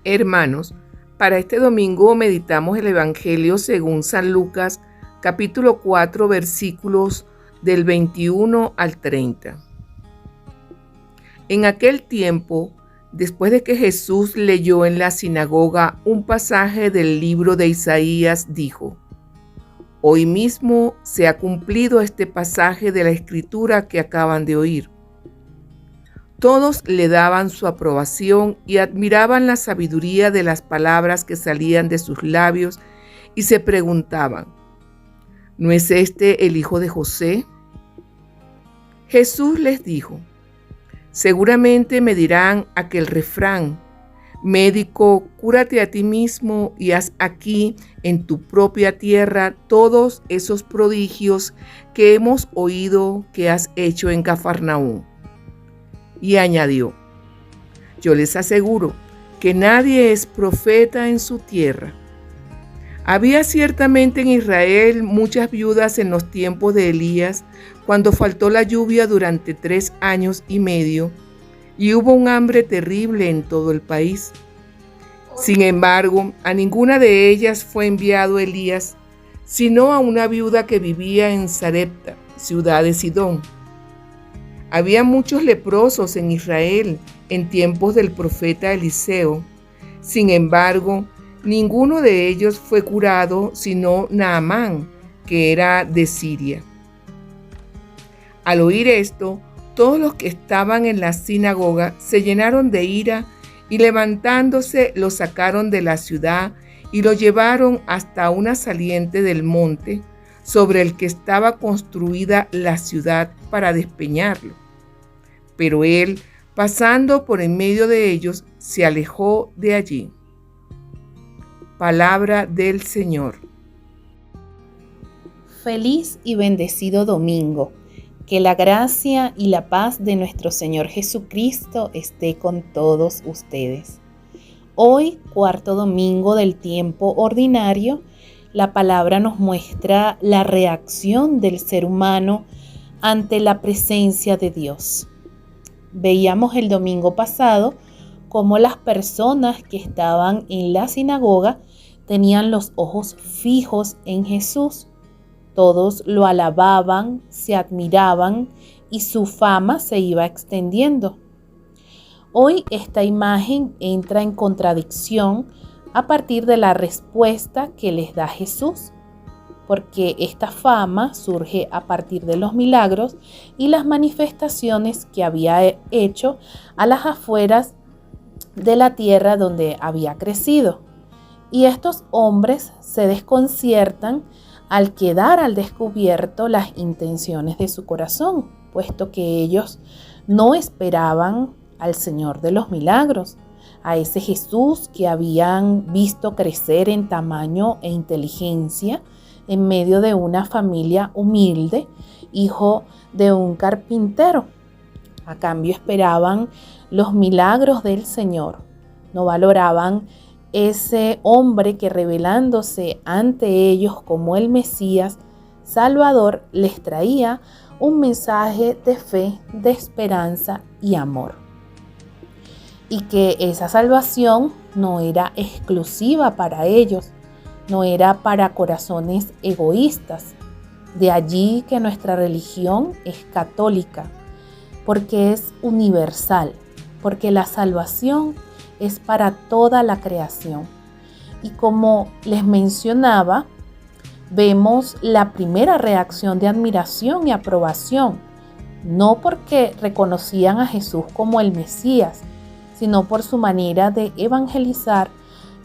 Hermanos, para este domingo meditamos el Evangelio según San Lucas, capítulo 4, versículos del 21 al 30. En aquel tiempo, después de que Jesús leyó en la sinagoga un pasaje del libro de Isaías, dijo: Hoy mismo se ha cumplido este pasaje de la Escritura que acaban de oír. Todos le daban su aprobación y admiraban la sabiduría de las palabras que salían de sus labios y se preguntaban: ¿no es este el hijo de José? Jesús les dijo: seguramente me dirán aquel refrán: médico, cúrate a ti mismo y haz aquí en tu propia tierra todos esos prodigios que hemos oído que has hecho en Cafarnaúm. Y añadió: yo les aseguro que nadie es profeta en su tierra. Había ciertamente en Israel muchas viudas en los tiempos de Elías, cuando faltó la lluvia durante 3 años y medio, y hubo un hambre terrible en todo el país. Sin embargo, a ninguna de ellas fue enviado Elías, sino a una viuda que vivía en Sarepta, ciudad de Sidón. Había muchos leprosos en Israel en tiempos del profeta Eliseo. Sin embargo, ninguno de ellos fue curado, sino Naamán, que era de Siria. Al oír esto, todos los que estaban en la sinagoga se llenaron de ira y levantándose lo sacaron de la ciudad y lo llevaron hasta una saliente del monte sobre el que estaba construida la ciudad para despeñarlo. Pero él, pasando por en medio de ellos, se alejó de allí. Palabra del Señor. Feliz y bendecido domingo. Que la gracia y la paz de nuestro Señor Jesucristo esté con todos ustedes. Hoy, cuarto domingo del tiempo ordinario, la palabra nos muestra la reacción del ser humano ante la presencia de Dios. Veíamos el domingo pasado cómo las personas que estaban en la sinagoga tenían los ojos fijos en Jesús. Todos lo alababan, se admiraban y su fama se iba extendiendo. Hoy esta imagen entra en contradicción a partir de la respuesta que les da Jesús, porque esta fama surge a partir de los milagros y las manifestaciones que había hecho a las afueras de la tierra donde había crecido. Y estos hombres se desconciertan al quedar al descubierto las intenciones de su corazón, puesto que ellos no esperaban al Señor de los milagros, a ese Jesús que habían visto crecer en tamaño e inteligencia en medio de una familia humilde, hijo de un carpintero. A cambio esperaban los milagros del Señor, no valoraban ese hombre que, revelándose ante ellos como el Mesías Salvador, les traía un mensaje de fe, de esperanza y amor. Y que esa salvación no era exclusiva para ellos, no era para corazones egoístas. De allí que nuestra religión es católica, porque es universal, porque la salvación es para toda la creación. Y como les mencionaba, vemos la primera reacción de admiración y aprobación, no porque reconocían a Jesús como el Mesías, sino por su manera de evangelizar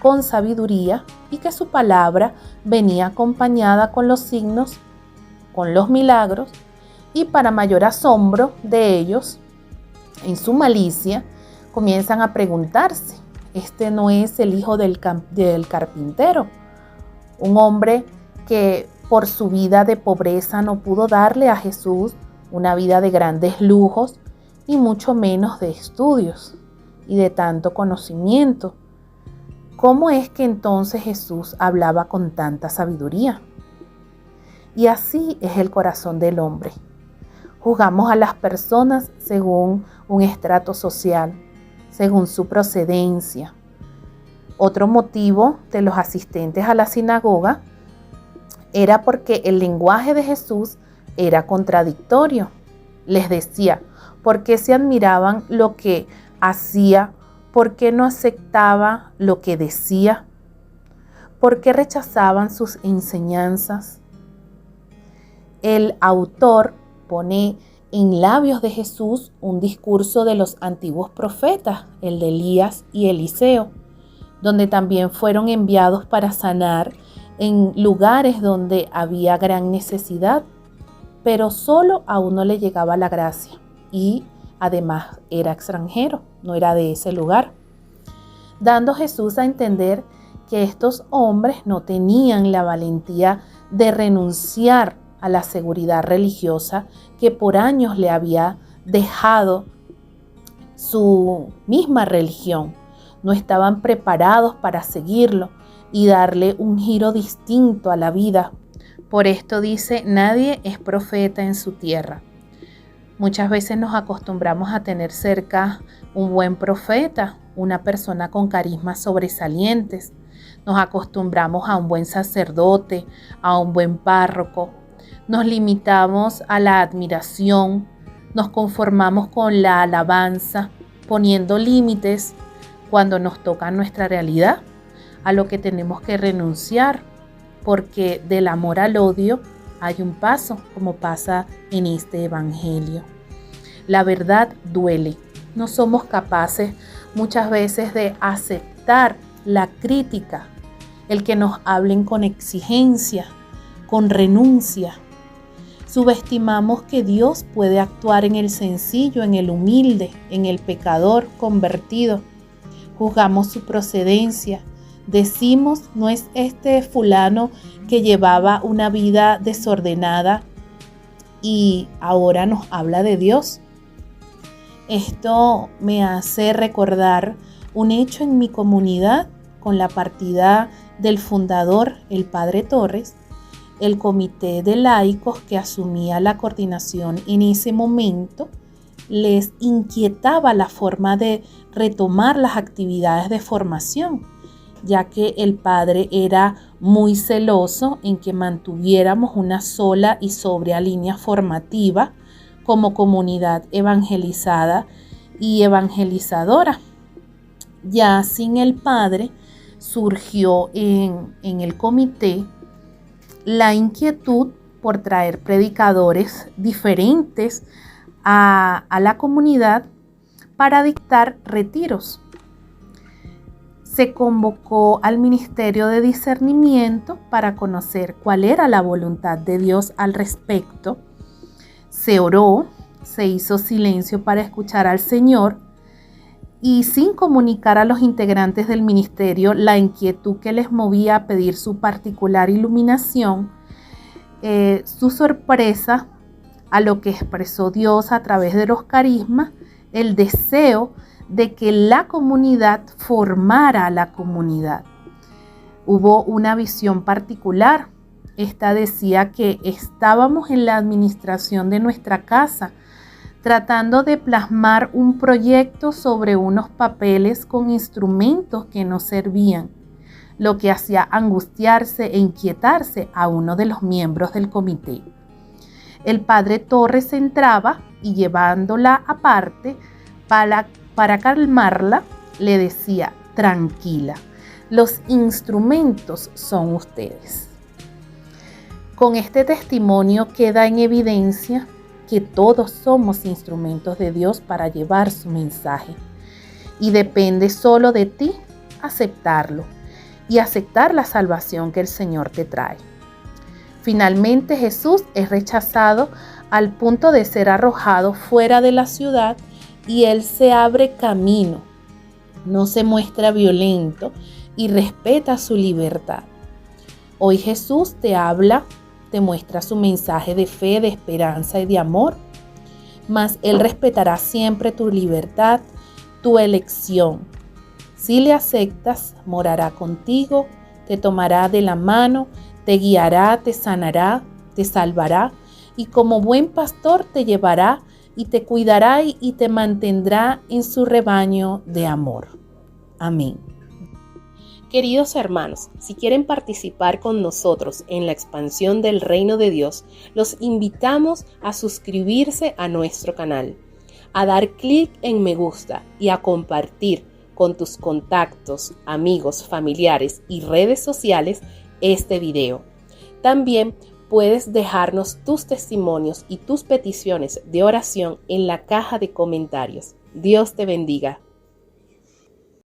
con sabiduría y que su palabra venía acompañada con los signos, con los milagros, y para mayor asombro de ellos, en su malicia, comienzan a preguntarse: ¿este no es el hijo del carpintero? Un hombre que por su vida de pobreza no pudo darle a Jesús una vida de grandes lujos y mucho menos de estudios y de tanto conocimiento. ¿Cómo es que entonces Jesús hablaba con tanta sabiduría? Y así es el corazón del hombre. Juzgamos a las personas según un estrato social, según su procedencia. Otro motivo de los asistentes a la sinagoga era porque el lenguaje de Jesús era contradictorio. Les decía, ¿por qué se admiraban lo que hacía? ¿Por qué no aceptaba lo que decía? ¿Por qué rechazaban sus enseñanzas? El autor pone en labios de Jesús un discurso de los antiguos profetas, el de Elías y Eliseo, donde también fueron enviados para sanar en lugares donde había gran necesidad, pero solo a uno le llegaba la gracia y además era extranjero, no era de ese lugar, dando Jesús a entender que estos hombres no tenían la valentía de renunciar a la seguridad religiosa que por años le había dejado su misma religión. No estaban preparados para seguirlo y darle un giro distinto a la vida. Por esto dice, nadie es profeta en su tierra. Muchas veces nos acostumbramos a tener cerca un buen profeta, una persona con carismas sobresalientes. Nos acostumbramos a un buen sacerdote, a un buen párroco. Nos limitamos a la admiración, nos conformamos con la alabanza, poniendo límites cuando nos toca nuestra realidad, a lo que tenemos que renunciar, porque del amor al odio hay un paso, como pasa en este evangelio. La verdad duele. No somos capaces muchas veces de aceptar la crítica, el que nos hablen con exigencia, con renuncia. Subestimamos que Dios puede actuar en el sencillo, en el humilde, en el pecador convertido. Juzgamos su procedencia. Decimos, no es este fulano que llevaba una vida desordenada y ahora nos habla de Dios. Esto me hace recordar un hecho en mi comunidad con la partida del fundador, el padre Torres. El comité de laicos que asumía la coordinación en ese momento les inquietaba la forma de retomar las actividades de formación, ya que el padre era muy celoso en que mantuviéramos una sola y sobria línea formativa como comunidad evangelizada y evangelizadora. Ya sin el padre surgió en el comité la inquietud por traer predicadores diferentes a la comunidad para dictar retiros. Se convocó al Ministerio de Discernimiento para conocer cuál era la voluntad de Dios al respecto. Se oró, se hizo silencio para escuchar al Señor y sin comunicar a los integrantes del ministerio la inquietud que les movía a pedir su particular iluminación, su sorpresa a lo que expresó Dios a través de los carismas, el deseo de que la comunidad formara a la comunidad. Hubo una visión particular. Esta decía que estábamos en la administración de nuestra casa, tratando de plasmar un proyecto sobre unos papeles con instrumentos que no servían, lo que hacía angustiarse e inquietarse a uno de los miembros del comité. El padre Torres entraba y llevándola aparte para calmarla, le decía, tranquila, los instrumentos son ustedes. Con este testimonio queda en evidencia que todos somos instrumentos de Dios para llevar su mensaje y depende solo de ti aceptarlo y aceptar la salvación que el Señor te trae. Finalmente Jesús es rechazado al punto de ser arrojado fuera de la ciudad y Él se abre camino, no se muestra violento y respeta su libertad. Hoy Jesús te habla, te muestra su mensaje de fe, de esperanza y de amor, mas Él respetará siempre tu libertad, tu elección. Si le aceptas, morará contigo, te tomará de la mano, te guiará, te sanará, te salvará y como buen pastor te llevará y te cuidará y te mantendrá en su rebaño de amor. Amén. Queridos hermanos, si quieren participar con nosotros en la expansión del reino de Dios, los invitamos a suscribirse a nuestro canal, a dar clic en me gusta y a compartir con tus contactos, amigos, familiares y redes sociales este video. También puedes dejarnos tus testimonios y tus peticiones de oración en la caja de comentarios. Dios te bendiga.